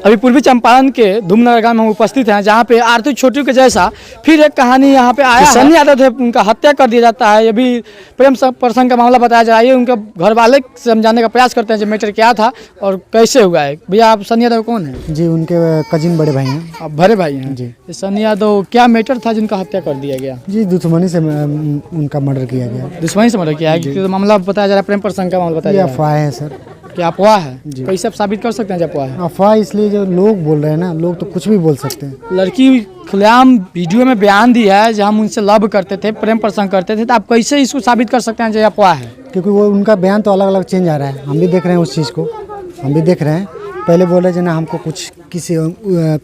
अभी पूर्वी चंपारण के धूमनगर गांव में हम उपस्थित हैं, जहां पे आरती छोटू के जैसा फिर एक कहानी यहां पे आया है। सनी यादव थे, उनका हत्या कर दिया जाता है। ये भी प्रेम प्रसंग का मामला बताया जा रहा है। उनके घर वाले समझाने का प्रयास करते हैं जो मैटर क्या था और कैसे हुआ है। भैया आप सनी यादव कौन है? जी उनके कजिन बड़े भाई हैं। आप बड़े भाई हैं जी। सनी यादव, क्या मैटर था जिनका हत्या कर दिया गया? जी दुश्मनी से उनका मर्डर किया गया। दुश्मनी से मर्डर किया है? तो मामला बताया जा रहा है, प्रेम प्रसंग का मामला बताया जा रहा है। अफवाह है सर। क्या अफवाह है? कैसे आप साबित कर सकते हैं अफवाह है? अफवाह इसलिए जो लोग बोल रहे हैं ना, लोग तो कुछ भी बोल सकते हैं। लड़की खुलेआम वीडियो में बयान दिया है, जहां हम उनसे लव करते थे, प्रेम प्रसंग करते थे, तो आप कैसे इसको साबित कर सकते हैं जो अफवाह है? क्योंकि वो उनका बयान तो अलग अलग चेंज आ रहा है। हम भी देख रहे हैं उस चीज़ को, हम भी देख रहे हैं। पहले बोल रहे ना हमको कुछ किसी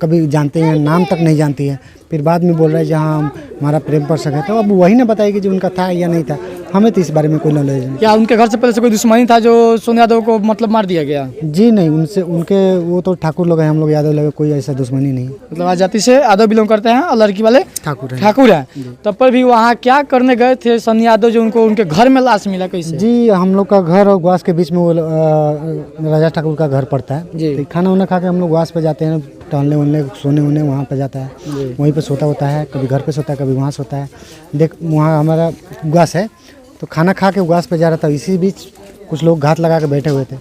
कभी जानते हैं, नाम तक नहीं जानती है। फिर बाद में बोल रहे हैं जहाँ हमारा प्रेम प्रसंग है। तो अब वही ना बताएगी जो उनका था या नहीं था। हमें तो इस बारे में कोई नॉलेज नहीं। क्या उनके घर से पहले से कोई दुश्मनी था जो सोनिया यादव को मतलब मार दिया गया? जी नहीं, उनसे उनके वो तो ठाकुर लोग हैं, हम लोग यादव लोग, कोई ऐसा दुश्मनी नहीं। मतलब आज जाति से यादव बिलोंग करते हैं और लड़की वाले ठाकुर हैं। तब पर भी वहाँ क्या करने गए थे सनी यादव जो उनको उनके घर में लाश मिला कैसे? जी हम लोग का घर और ग्वास के बीच में वो राजा ठाकुर का घर पड़ता है जी। तो खाना वाना खा के हम लोग ग्वास पे जाते हैं, टहलने वहलने, सोने वोने वहाँ पे जाता है। वहीं पे सोता होता है, कभी घर पे सोता है, कभी वहाँ सोता है। देख वहाँ हमारा ग्वास है, तो खाना खा के ग्वास पे जा रहा था। इसी बीच कुछ लोग घात लगा के बैठे हुए थे।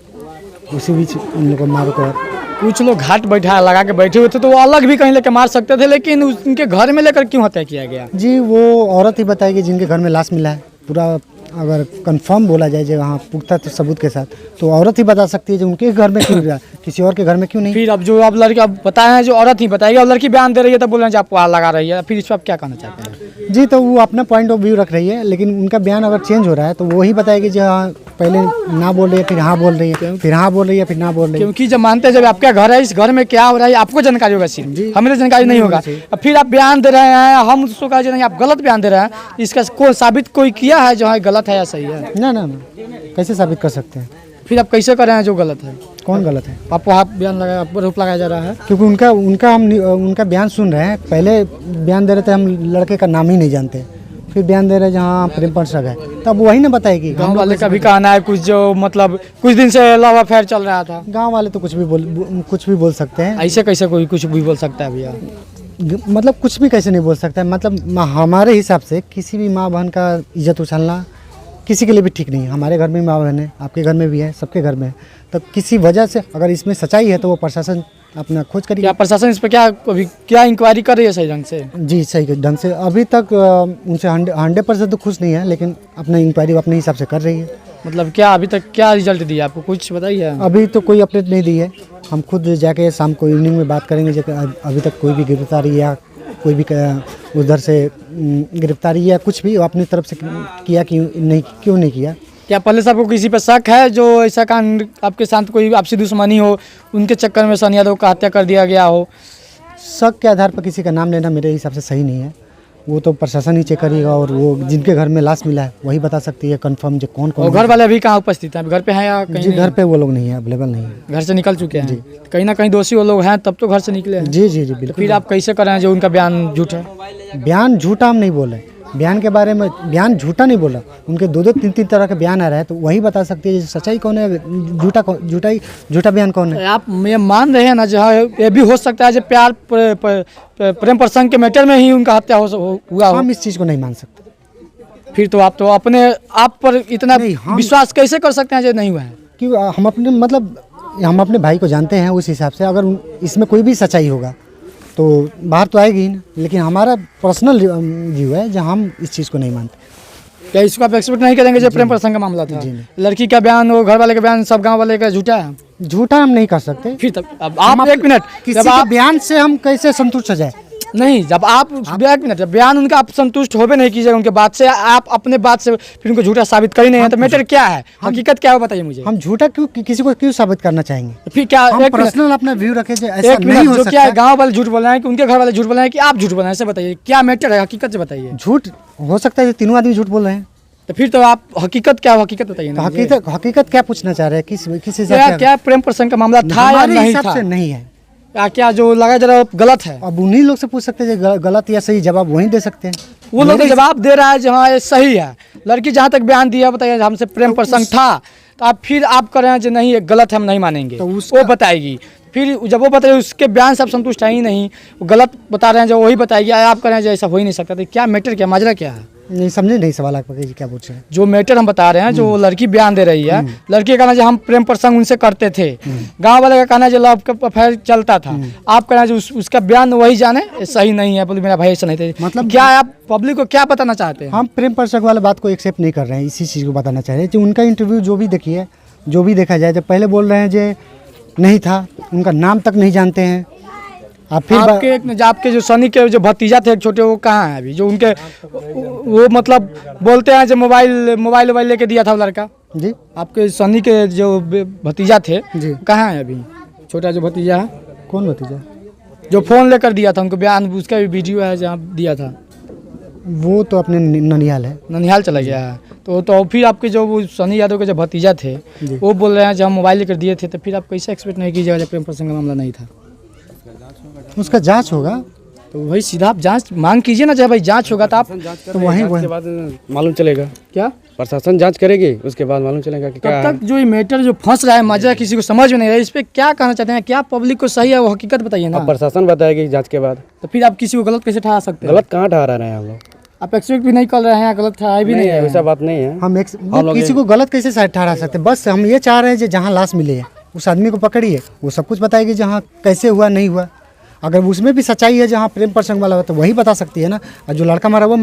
उसी बीच उन लोगों को मारो कर कुछ लोग घाट बैठा लगा के बैठे हुए थे, तो वो अलग भी कहीं लेके मार सकते थे, लेकिन उनके घर में लेकर क्यों हत्या किया गया? जी वो औरत ही बताएगी जिनके घर में लाश मिला है। पूरा अगर कंफर्म बोला जाए जो वहाँ पुख्ता तो सबूत के साथ, तो औरत ही बता सकती है जो उनके घर में क्यों मिला, किसी और के घर में क्यों नहीं। फिर अब जो आप लड़की अब बताए हैं जो औरत ही बताएगी, अब लड़की बयान दे रही है तो बोल रहे हैं आप वहाँ लगा रही है, फिर इस पर आप क्या कहना चाहते हैं? जी तो वो अपना पॉइंट ऑफ व्यू रख रही है, लेकिन उनका बयान अगर चेंज हो रहा है तो वही बताएगी जो पहले ना बोल रही है, फिर हाँ बोल रही है, फिर हाँ बोल रही है, फिर ना बोल रही है। क्योंकि जब मानते हैं जब आपका घर है, इस घर में क्या हो रहा है आपको जानकारी होगा, सिर्फ हमें तो जानकारी नहीं होगा। अब फिर आप बयान दे रहे हैं, हम उसको कहा नहीं आप गलत बयान दे रहे हैं, इसका कोई साबित कोई किया है जो है गलत है या सही है? ना ना ना, कैसे साबित कर सकते हैं? फिर आप कैसे कर रहे हैं जो गलत है? कौन गलत है? आप वहाँ बयान लगाया, आरोप लगाया जा रहा है क्योंकि उनका बयान सुन रहे हैं। पहले बयान दे रहे थे हम लड़के का नाम ही नहीं जानते, फिर बयान दे रहे जहाँ प्रेम प्रसंग है, तब वही ना बताएगी। गांव वाले का भी कहना है कुछ जो मतलब कुछ दिन से लव अफेयर चल रहा था। गांव वाले तो कुछ भी बोल सकते हैं। ऐसे कैसे कोई कुछ भी बोल सकता है भैया? मतलब कुछ भी कैसे नहीं बोल सकता है। मतलब हमारे हिसाब से किसी भी माँ बहन का इज्जत उछालना किसी के लिए भी ठीक नहीं है। हमारे घर में माँ बहन है, आपके घर में भी है, सबके घर में है। तो किसी वजह से अगर इसमें सच्चाई है तो वो प्रशासन अपना खोज करिए। क्या प्रशासन इस पर क्या इंक्वायरी कर रही है सही ढंग से? जी सही ढंग से अभी तक उनसे 100% तो खुश नहीं है, लेकिन अपना इंक्वायरी अपने हिसाब से कर रही है। मतलब क्या अभी तक क्या रिजल्ट दिया आपको, कुछ बताइए? अभी तो कोई अपडेट नहीं दी है। हम खुद जाके शाम को इवनिंग में बात करेंगे। अभी तक कोई भी गिरफ्तारी या कोई भी उधर से गिरफ्तारी या कुछ भी अपनी तरफ से किया क्यों नहीं किया। क्या पहले से आपको किसी पर शक है जो ऐसा कांड आपके साथ कोई आपसी दुश्मनी हो, उनके चक्कर में सनी यादव का हत्या कर दिया गया हो? शक के आधार पर किसी का नाम लेना मेरे हिसाब से सही नहीं है। वो तो प्रशासन ही चेक करेगा और वो जिनके घर में लाश मिला है वही बता सकती है कंफर्म जो कौन। घर वाले अभी कहाँ उपस्थित हैं? घर पे हैं या कहीं? जी घर पे वो लोग नहीं है, अवेलेबल नहीं है, घर से निकल चुके हैं। कहीं ना कहीं दोषी वो लोग हैं तब तो घर से निकले हैं। जी जी जी बिल्कुल। फिर आप कैसे कर रहे हैं जो उनका बयान झूठ है? बयान झूठा हम नहीं बोले, बयान के बारे में बयान झूठा नहीं बोला। उनके दो तीन तरह के बयान आ रहा है, तो वही बता सकती है सच्चाई कौन है, झूठा बयान कौन है। आप ये मान रहे हैं ना जो ये भी हो सकता है जो प्यार प्रेम प्रसंग के मैटर में ही उनका हत्या हुआ हो? हम इस चीज़ को नहीं मान सकते। फिर तो आप अपने आप पर इतना विश्वास कैसे कर सकते हैं जो नहीं हुआ है? क्यों हम अपने भाई को जानते हैं, उस हिसाब से अगर इसमें कोई भी सच्चाई होगा तो बाहर तो आएगी ही ना। लेकिन हमारा पर्सनल व्यू है जहाँ हम इस चीज़ को नहीं मानते। क्या इसको आप एक्सपेक्ट नहीं करेंगे जो प्रेम प्रसंग का मामला था? लड़की का बयान, वो घर वाले का बयान, सब गांव वाले का झूठा है? झूठा हम नहीं कर सकते। फिर तब अब आप एक मिनट, किसी के बयान से हम कैसे संतुष्ट हो जाए? नहीं, जब आप एक मिनट, जब बयान उनका आप संतुष्ट होबे नहीं कीजिएगा उनके बात से, आप अपने बात से फिर उनको झूठा साबित कर ही नहीं है, तो मैटर क्या है, हकीकत क्या है बताइए मुझे। हम झूठा किसी को क्यों साबित करना चाहेंगे? फिर क्या हम पर्सनल अपना व्यू रखे ऐसा नहीं हो सकता। क्या गांव वाले झूठ बोल रहे हैं कि उनके घर वाले झूठ बोल रहे हैं कि आप झूठ बोल रहे हैं, ऐसे बताइए क्या मैटर है, हकीकत से बताइए। झूठ हो सकता है तीनों आदमी झूठ बोल रहे हैं, तो फिर तो आप हकीकत क्या, हकीकत बताइए। हकीकत क्या पूछना चाह रहे हैं? किस क्या प्रेम प्रसंग का मामला था या नहीं था? नहीं है। क्या जो लगा जरा गलत है? अब उन्हीं लोग से पूछ सकते हैं गलत या सही, जवाब वहीं दे सकते हैं। वो लोग जवाब दे रहा है जो हाँ ये सही है। लड़की जहाँ तक बयान दिया बताइए हमसे प्रेम प्रसंग था, तो आप फिर आप कर रहे हैं जो नहीं ये गलत है हम नहीं मानेंगे, तो वो बताएगी। फिर जब वो बता रहे उसके बयान से आप संतुष्ट है ही नहीं, वो गलत बता रहे हैं, जो वही बताएगी आप कह रहे हैं जो ऐसा हो ही नहीं सकता। तो क्या मैटर, क्या माजरा क्या है? नहीं समझे नहीं सवाल आपका कि क्या पूछ रहे हैं। जो मैटर हम बता रहे हैं, जो वो लड़की बयान दे रही है, लड़की का कहना जो हम प्रेम प्रसंग उनसे करते थे, गांव वाले का कहना जो लव का अफेयर चलता था, आप कहना जो उसका बयान वही जाने सही नहीं है, बोले मेरा भाई ऐसा नहीं था। मतलब क्या आप पब्लिक को क्या बताना चाहते हैं? हम प्रेम प्रसंग वाला बात को एक्सेप्ट नहीं कर रहे हैं, इसी चीज़ को बताना चाह रहे हैं। जो उनका इंटरव्यू जो भी देखिए, जो भी देखा जाए, जब पहले बोल रहे हैं जो नहीं था, उनका नाम तक नहीं जानते हैं। आप फिर आपके जो सनी के जो भतीजा थे एक छोटे, वो कहाँ है अभी? जो उनके वो मतलब बोलते हैं जो मोबाइल लेके दिया था वो लड़का जी, आपके सनी के जो भतीजा थे जी, कहाँ है अभी? छोटा जो भतीजा है, कौन भतीजा? जो फोन लेकर दिया था उनको बयान, उसका भी वीडियो है जहाँ दिया था। वो तो अपने ननिहाल है, ननिहाल चला गया है। तो फिर आपके जो वो सनी यादव के जो भतीजा थे वो बोल रहे हैं जब हम मोबाइल लेकर दिए थे, तो फिर आप कैसे एक्सपेक्ट नहीं कीजिएगा जब प्रेम प्रसंग का मामला नहीं था? उसका जांच होगा, तो वही सीधा आप जांच मांग कीजिए ना, जब भाई जांच होगा तो आप तो वहीं के बाद मालूम चलेगा। क्या प्रशासन जांच करेगी, उसके बाद मालूम चलेगा कि क्या तब तक जो ये मैटर जो फंस रहा है, मजा किसी को समझ में नहीं रहा है, इस पे क्या कहना चाहते हैं? क्या पब्लिक को सही है वो हकीकत बताइए ना। अब प्रशासन बताएगी जांच के बाद। तो फिर आप किसी को गलत कैसे ठहरा सकते हैं? गलत कहाँ ठहरा रहे हैं हम लोग? आप एक्सपेक्ट भी नहीं कर रहे हैं, गलत ठहराए भी नहीं है। ऐसा बात नहीं है। हम किसी को गलत कैसे शायद ठहरा सकते हैं? बस हम ये चाह रहे हैं कि जहाँ लाश मिले है उस आदमी को पकड़िए, वो सब कुछ बताएगी जहाँ कैसे हुआ नहीं हुआ। अगर उसमें भी सच्चाई है, जहाँ प्रेम प्रसंग वाला हो, तो वही बता सकती है ना। और जो लड़का मारा वो